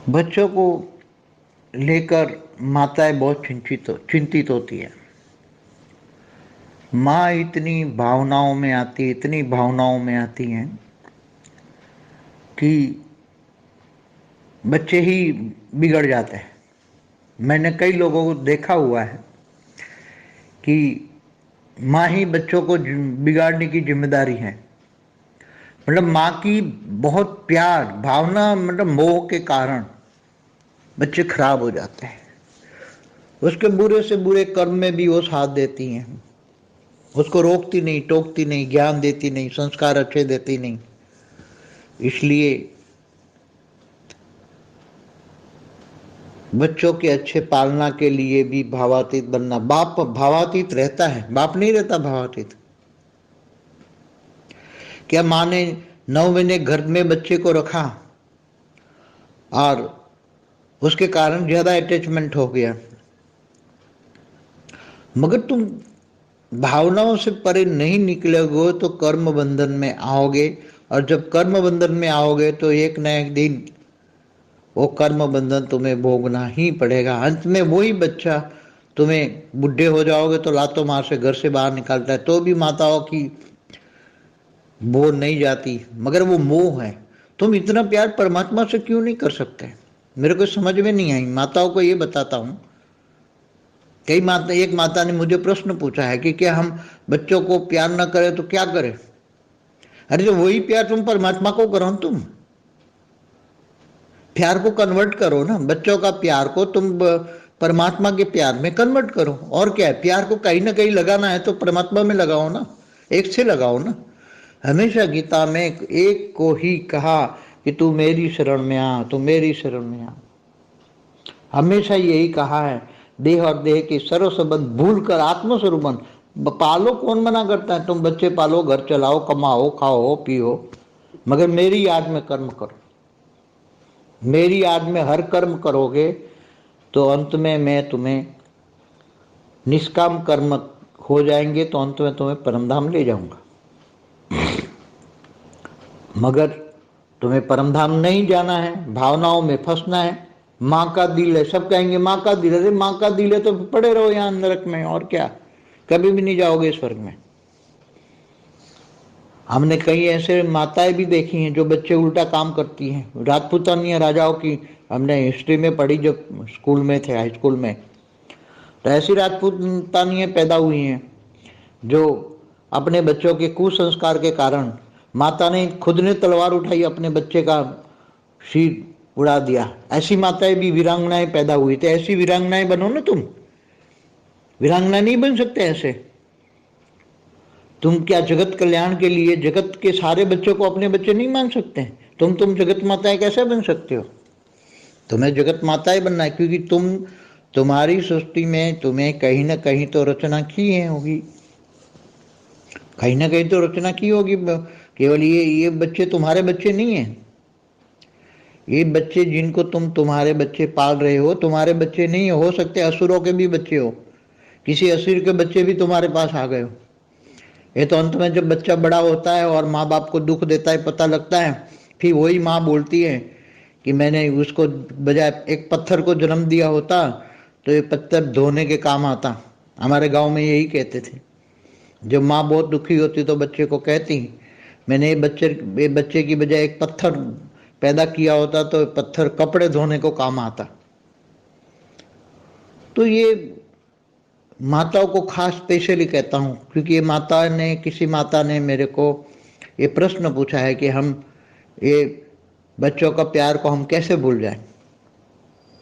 बच्चों को लेकर माताएं बहुत चिंतित होती है। माँ इतनी भावनाओं में आती, इतनी भावनाओं में आती हैं कि बच्चे ही बिगड़ जाते हैं। मैंने कई लोगों को देखा हुआ है कि माँ ही बच्चों को बिगाड़ने की जिम्मेदारी है। मतलब माँ की बहुत प्यार भावना, मतलब मोह के कारण बच्चे खराब हो जाते हैं। उसके बुरे से बुरे कर्म में भी वो साथ देती हैं, उसको रोकती नहीं, टोकती नहीं, ज्ञान देती नहीं, संस्कार अच्छे देती नहीं। इसलिए बच्चों के अच्छे पालना के लिए भी भावातीत बनना। बाप भावातीत रहता है, बाप नहीं रहता भावातीत। क्या माँ ने 9 महीने घर में बच्चे को रखा और उसके कारण ज्यादा अटैचमेंट हो गया, मगर तुम भावनाओं से परे नहीं निकलोगे तो कर्म बंधन में आओगे। और जब कर्म बंधन में आओगे तो एक न एक दिन वो कर्म बंधन तुम्हें भोगना ही पड़ेगा। अंत में वही बच्चा, तुम्हें बुढ़े हो जाओगे तो लातों मार से घर से बाहर निकालता है, तो भी माताओं की वो नहीं जाती, मगर वो मोह है। तुम इतना प्यार परमात्मा से क्यों नहीं कर सकते? मेरे को समझ में नहीं आई। माताओं को ये बताता हूँ, एक माता ने मुझे प्रश्न पूछा है कि क्या हम बच्चों को प्यार ना करें तो क्या करें? अरे जो वही प्यार तुम परमात्मा को करो, तुम प्यार को कन्वर्ट करो ना। बच्चों का प्यार को तुम परमात्मा के प्यार में कन्वर्ट करो। और क्या है, प्यार को कहीं ना कहीं लगाना है तो परमात्मा में लगाओ ना, एक से लगाओ ना। हमेशा गीता में एक को ही कहा कि तू मेरी शरण में आ, तू मेरी शरण में आ। हमेशा यही कहा है। देह और देह के सर्व संबंध भूल कर आत्मस्वरूप बन। पालो, कौन मना करता है? तुम बच्चे पालो, घर चलाओ, कमाओ, खाओ, पियो, मगर मेरी याद में कर्म करो। मेरी याद में हर कर्म करोगे तो अंत में मैं तुम्हें निष्काम कर्म हो जाएंगे, तो अंत में तुम्हें परमधाम ले जाऊंगा। मगर तुम्हें परमधाम नहीं जाना है, भावनाओं में फंसना है। माँ का दिल है, सब कहेंगे माँ का दिल है। अरे माँ का दिल है तो पड़े रहो यहाँ नरक में, और क्या, कभी भी नहीं जाओगे स्वर्ग में। हमने कई ऐसे माताएं भी देखी हैं जो बच्चे उल्टा काम करती हैं। राजपूतानी राजाओं की हमने हिस्ट्री में पढ़ी जब स्कूल में थे, हाई स्कूल में। तो ऐसी राजपूतानियां पैदा हुई हैं जो अपने बच्चों के कुसंस्कार के कारण, माता ने खुद ने तलवार उठाई, अपने बच्चे का सिर उड़ा दिया। ऐसी माताएं भी वीरांगनाएं पैदा हुई। तो ऐसी वीरांगनाएं बनो ना तुम। वीरांगना नहीं बन सकते ऐसे। तुम क्या जगत कल्याण के लिए जगत के सारे बच्चों को अपने बच्चे नहीं मान सकते? तुम जगत माताएं कैसे बन सकते हो? तुम्हें जगत माताएं बनना है, क्योंकि तुम्हारी सृष्टि में तुम्हें कहीं ना कहीं तो रचना की है होगी, कहीं ना कहीं तो रचना की होगी। केवल ये बच्चे तुम्हारे बच्चे नहीं हैं। ये बच्चे जिनको तुम तुम्हारे बच्चे पाल रहे हो, तुम्हारे बच्चे नहीं हो सकते, असुरों के भी बच्चे हो। किसी असुर के बच्चे भी तुम्हारे पास आ गए हो। ये तो अंत में जब बच्चा बड़ा होता है और माँ बाप को दुख देता है, पता लगता है, फिर वही माँ बोलती है कि मैंने उसको बजाय एक पत्थर को जन्म दिया होता तो ये पत्थर धोने के काम आता। हमारे गांव में यही कहते थे। जब माँ बहुत दुखी होती तो बच्चे को कहती, मैंने ये बच्चे की बजाय एक पत्थर पैदा किया होता तो पत्थर कपड़े धोने को काम आता। तो ये माताओं को खास स्पेशली कहता हूँ, क्योंकि किसी माता ने मेरे को ये प्रश्न पूछा है कि हम ये बच्चों का प्यार को हम कैसे भूल जाएं।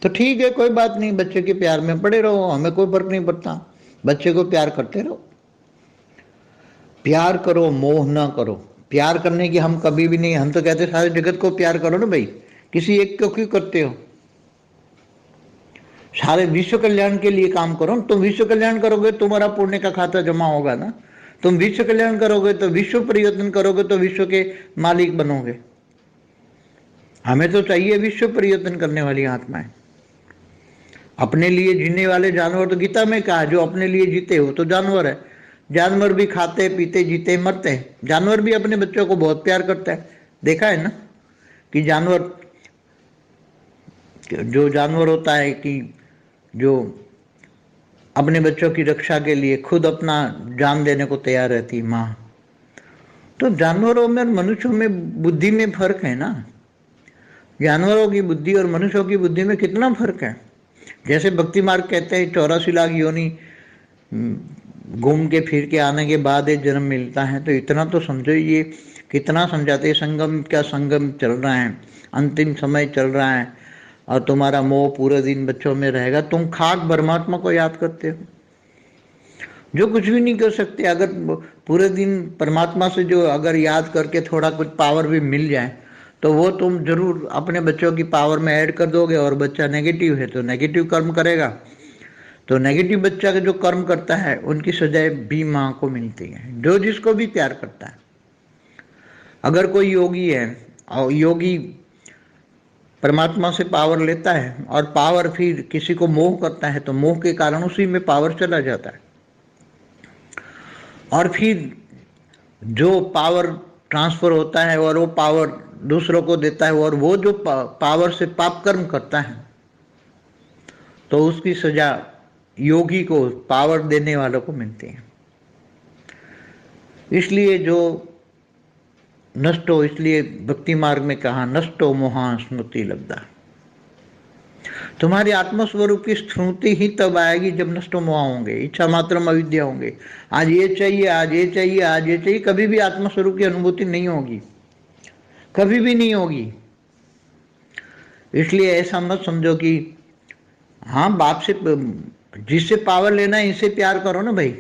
तो ठीक है, कोई बात नहीं, बच्चे के प्यार में पड़े रहो, हमें कोई फर्क नहीं पड़ता। बच्चे को प्यार करते रहो, प्यार करो, मोह ना करो। प्यार करने की हम कभी भी नहीं, हम तो कहते सारे जगत को प्यार करो ना भाई, किसी एक को क्यों करते हो? सारे विश्व कल्याण के लिए काम करो। तुम विश्व कल्याण करोगे तुम्हारा पुण्य का खाता जमा होगा ना। तुम विश्व कल्याण करोगे तो विश्व परिवर्तन करोगे तो विश्व के मालिक बनोगे। हमें तो चाहिए विश्व परिवर्तन करने वाली आत्माएं। अपने लिए जीने वाले जानवर, तो गीता में कहा जो अपने लिए जीते हो तो जानवर है। जानवर भी खाते पीते जीते मरते हैं। जानवर भी अपने बच्चों को बहुत प्यार करता है। देखा है ना कि जानवर जो जानवर होता है कि जो अपने बच्चों की रक्षा के लिए खुद अपना जान देने को तैयार रहती है माँ, तो जानवरों में और मनुष्यों में बुद्धि में फर्क है ना। जानवरों की बुद्धि और मनुष्यों की बुद्धि में कितना फर्क है। जैसे भक्ति मार्ग कहते हैं 84 लाख योनि घूम के फिर के आने के बाद एक जन्म मिलता है, तो इतना तो समझो, ये कितना समझाते हैं। संगम का संगम चल रहा है, अंतिम समय चल रहा है, और तुम्हारा मोह पूरे दिन बच्चों में रहेगा। तुम खाक परमात्मा को याद करते हो, जो कुछ भी नहीं कर सकते। अगर पूरे दिन परमात्मा से जो अगर याद करके थोड़ा कुछ पावर भी मिल जाए, तो वो तुम जरूर अपने बच्चों की पावर में ऐड कर दोगे। और बच्चा नेगेटिव है तो नेगेटिव कर्म करेगा, तो नेगेटिव बच्चा का जो कर्म करता है उनकी सजाएं भी माँ को मिलती है, जो जिसको भी प्यार करता है। अगर कोई योगी है और योगी परमात्मा से पावर लेता है और पावर फिर किसी को मोह करता है, तो मोह के कारण उसी में पावर चला जाता है, और फिर जो पावर ट्रांसफर होता है और वो पावर दूसरों को देता है, और वो जो पावर से पाप कर्म करता है, तो उसकी सजा योगी को, पावर देने वालों को मिलती है। इसलिए जो नष्टो, इसलिए भक्ति मार्ग में कहा नष्टो मोहा स्मृति लब्धा। तुम्हारी आत्मस्वरूप की स्मृति ही तब आएगी जब नष्टो मोहा होंगे, इच्छा मात्रम अविद्या होंगे। आज ये चाहिए, आज ये चाहिए, आज ये चाहिए, कभी भी आत्मस्वरूप की अनुभूति नहीं होगी, कभी भी नहीं होगी। इसलिए ऐसा मत समझो कि हाँ बाप से, जिससे पावर लेना है इससे प्यार करो ना भाई।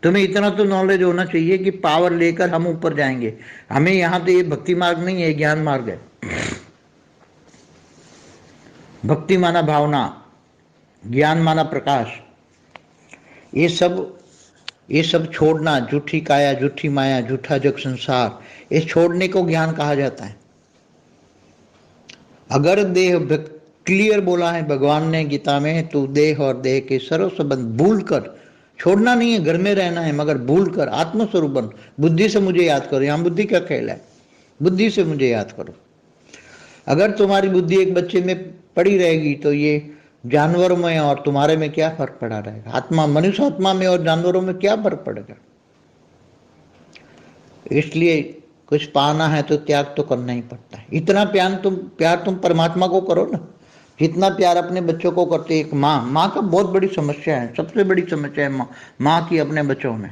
तुम्हें इतना तो नॉलेज होना चाहिए कि पावर लेकर हम ऊपर जाएंगे। हमें यहाँ तो ये भक्ति मार्ग नहीं है, ज्ञान मार्ग है। भक्ति माना भावना, ज्ञान माना प्रकाश। ये सब छोड़ना, झूठी काया, झूठी माया, झूठा जग संसार, ये छोड़ने को ज्ञान कहा जाता है। अगर देह क्लियर बोला है भगवान ने गीता में, तो देह और देह के सर्व संबंध भूल कर, छोड़ना नहीं है, घर में रहना है, मगर भूल कर आत्मस्वरूप बन। बुद्धि से मुझे याद करो। यहाँ बुद्धि का खेल है, बुद्धि से मुझे याद करो। अगर तुम्हारी बुद्धि एक बच्चे में पड़ी रहेगी, तो ये जानवरों में और तुम्हारे में क्या फर्क पड़ा रहेगा। आत्मा, मनुष्य आत्मा में और जानवरों में क्या फर्क पड़ेगा। इसलिए कुछ पाना है तो त्याग तो करना ही पड़ता है। इतना प्यार तुम परमात्मा को करो ना, जितना प्यार अपने बच्चों को करते। एक माँ का बहुत बड़ी समस्या है, सबसे बड़ी समस्या है माँ की अपने बच्चों में।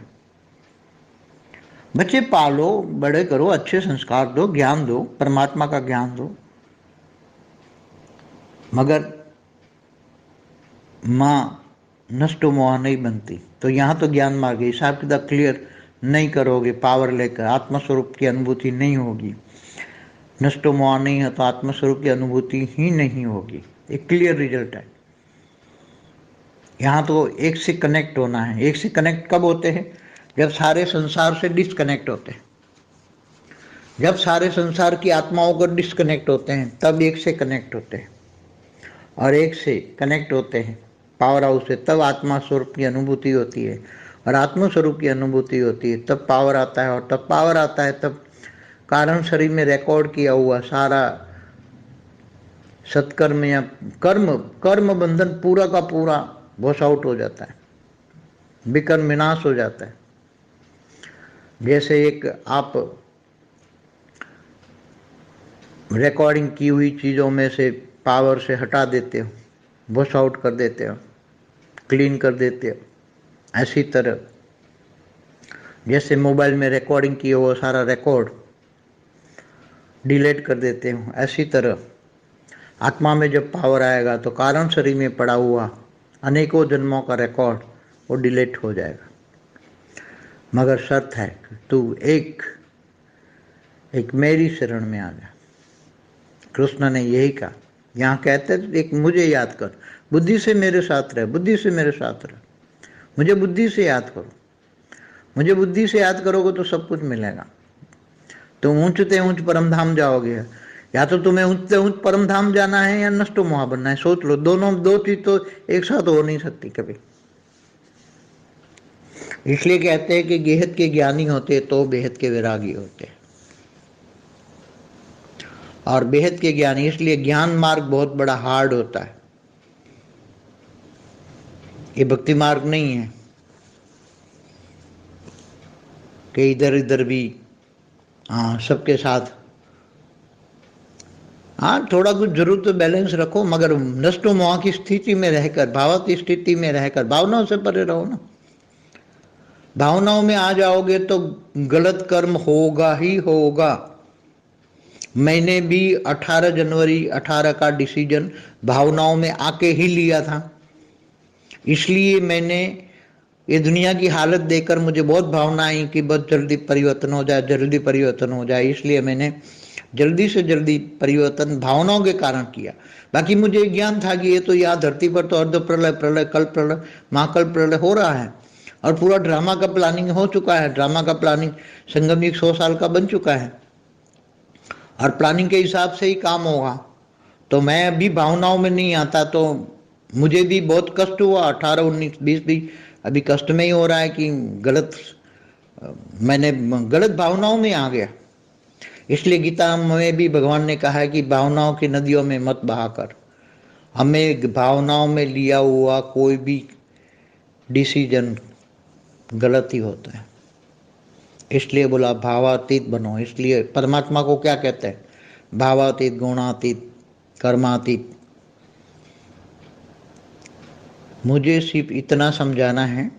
बच्चे पालो, बड़े करो, अच्छे संस्कार दो, ज्ञान दो, परमात्मा का ज्ञान दो, मगर माँ नष्टो मोह नहीं बनती। तो यहाँ तो ज्ञान मार्ग, हिसाब किताब क्लियर नहीं करोगे, पावर लेकर आत्मस्वरूप की अनुभूति नहीं होगी। नष्टो मोह नहीं है तो आत्मस्वरूप की अनुभूति ही नहीं होगी। एक क्लियर रिजल्ट है। यहाँ तो एक से कनेक्ट होना है। एक से कनेक्ट कब होते हैं? जब सारे संसार से डिस्कनेक्ट होते हैं। जब सारे संसार की आत्माओं को डिस्कनेक्ट होते हैं, तब एक से कनेक्ट होते हैं। और एक से कनेक्ट होते हैं पावर हाउस से, तब आत्मा स्वरूप की अनुभूति होती है। और आत्म स्वरूप की अनुभूति होती है, तब पावर आता है। और तब पावर आता है, तब कारण शरीर में रिकॉर्ड किया हुआ सारा सत्कर्म या कर्म बंधन पूरा का पूरा वॉश आउट हो जाता है, विकर्म विनाश हो जाता है। जैसे एक आप रिकॉर्डिंग की हुई चीज़ों में से पावर से हटा देते हो, वॉश आउट कर देते हो, क्लीन कर देते हो, ऐसी तरह जैसे मोबाइल में रिकॉर्डिंग किए हुआ सारा रिकॉर्ड डिलीट कर देते हो, ऐसी तरह आत्मा में जब पावर आएगा तो कारण शरीर में पड़ा हुआ अनेकों जन्मों का रिकॉर्ड वो डिलीट हो जाएगा। मगर शर्त है कि तू एक मेरी शरण में आ जा। कृष्ण ने यही कहा। यहाँ कहते एक मुझे याद कर, बुद्धि से मेरे साथ रह, बुद्धि से मेरे साथ रह, मुझे बुद्धि से याद करो। मुझे बुद्धि से याद करोगे तो सब कुछ मिलेगा। तुम ऊंचते ऊंच परम धाम जाओगे। या तो तुम्हें ऊंचते ऊंच परम धाम जाना है या नष्टो मोहा बनना है। सोच लो, दो चीज तो एक साथ हो नहीं सकती कभी। इसलिए कहते हैं कि गेहत के ज्ञानी होते तो बेहद के वैरागी होते। और बेहद के ज्ञानी। इसलिए ज्ञान मार्ग बहुत बड़ा हार्ड होता है, ये भक्ति मार्ग नहीं है कि इधर इधर भी सबके साथ। थोड़ा कुछ जरूर तो बैलेंस रखो, मगर नष्ट मोह की स्थिति में रहकर, भावात्मक स्थिति में रहकर, भावनाओं से परे रहो ना। भावनाओं में आ जाओगे तो गलत कर्म होगा ही होगा। मैंने भी 18 जनवरी 18 का डिसीजन भावनाओं में आके ही लिया था। इसलिए मैंने ये दुनिया की हालत देखकर मुझे बहुत भावना आई कि बहुत जल्दी परिवर्तन हो जाए, जल्दी परिवर्तन हो जाए। इसलिए मैंने जल्दी से जल्दी परिवर्तन भावनाओं के कारण किया। बाकी मुझे ज्ञान था कि ये तो यहाँ धरती पर तो अर्ध प्रलय, प्रलय, कल प्रलय, महाकल प्रलय हो रहा है और पूरा ड्रामा का प्लानिंग हो चुका है। ड्रामा का प्लानिंग संगम युग 100 साल का बन चुका है और प्लानिंग के हिसाब से ही काम होगा। तो मैं अभी भावनाओं में नहीं आता, तो मुझे भी बहुत कष्ट हुआ। 18, 19, 20 भी अभी कष्ट में ही हो रहा है कि मैंने गलत भावनाओं में आ गया। इसलिए गीता में भी भगवान ने कहा है कि भावनाओं की नदियों में मत बहाकर। हमें भावनाओं में लिया हुआ कोई भी डिसीजन गलत ही होता है। इसलिए बोला भावातीत बनो। इसलिए परमात्मा को क्या कहते हैं? भावातीत, गुणातीत, कर्मातीत। मुझे सिर्फ इतना समझाना है,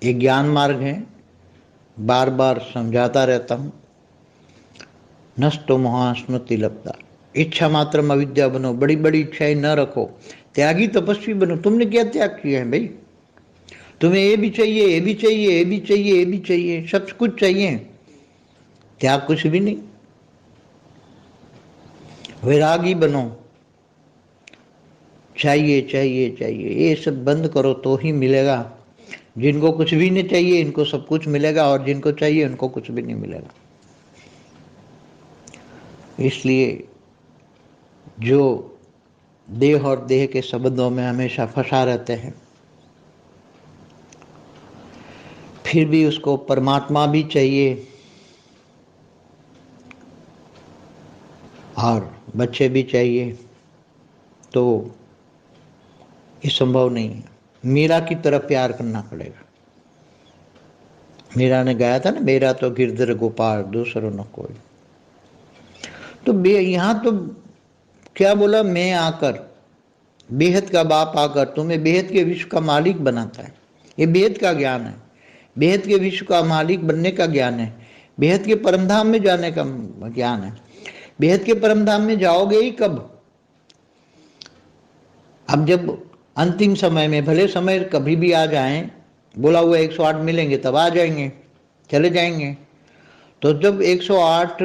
ये ज्ञान मार्ग है, बार बार समझाता रहता हूँ। नष्टो मोह स्मृति लब्धा, इच्छा मात्र अविद्या बनो। बड़ी बड़ी इच्छाएं न रखो, त्यागी तपस्वी बनो। तुमने क्या त्याग किया है भाई? तुम्हें ये भी चाहिए, ये भी चाहिए, ये भी चाहिए, ये भी चाहिए, सब कुछ चाहिए, त्याग कुछ भी नहीं। वैरागी बनो। चाहिए चाहिए चाहिए ये सब बंद करो तो ही मिलेगा। जिनको कुछ भी नहीं चाहिए इनको सब कुछ मिलेगा, और जिनको चाहिए उनको कुछ भी नहीं मिलेगा। इसलिए जो देह और देह के संबंधों में हमेशा फंसा रहते हैं, फिर भी उसको परमात्मा भी चाहिए और बच्चे भी चाहिए, तो ये संभव नहीं है। मीरा की तरह प्यार करना पड़ेगा। मीरा ने गाया था ना, मेरा तो गिरधर गोपाल दूसरों न कोई। तो यहाँ तो क्या बोला, मैं आकर, बेहद का बाप आकर तुम्हें बेहद के विश्व का मालिक बनाता है। ये बेहद का ज्ञान है, बेहद के विश्व का मालिक बनने का ज्ञान है, बेहद के परमधाम में जाने का ज्ञान है। बेहद के परमधाम में जाओगे ही कब? अब जब अंतिम समय में, भले समय कभी भी आ जाएं, बोला हुआ 108 मिलेंगे तब आ जाएंगे, चले जाएंगे। तो जब 108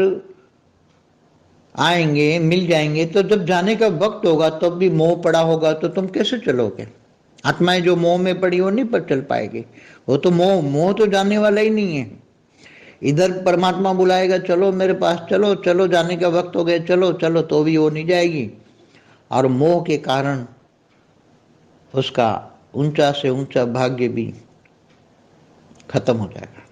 आएंगे, मिल जाएंगे, तो जब जाने का वक्त होगा तब भी मोह पड़ा होगा, तो तुम कैसे चलोगे? आत्माएं जो मोह में पड़ी वो नहीं पर चल पाएगी। वो तो मोह तो जाने वाला ही नहीं है। इधर परमात्मा बुलाएगा, चलो मेरे पास, चलो चलो, जाने का वक्त हो गया, चलो चलो, तो भी वो नहीं जाएगी। और मोह के कारण उसका ऊंचा से ऊंचा भाग्य भी खत्म हो जाएगा।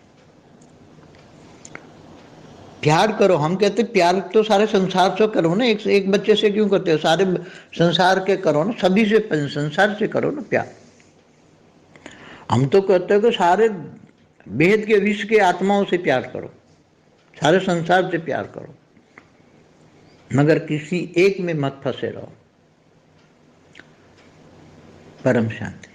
प्यार करो। हम कहते प्यार तो सारे संसार से करो ना, एक बच्चे से क्यों करते हो? सारे संसार के करो ना, सभी से, संसार से करो ना प्यार। हम तो कहते हैं कि सारे बेहद के विश्व के आत्माओं से प्यार करो, सारे संसार से प्यार करो, मगर किसी एक में मत फंसे रहो। परम शांति।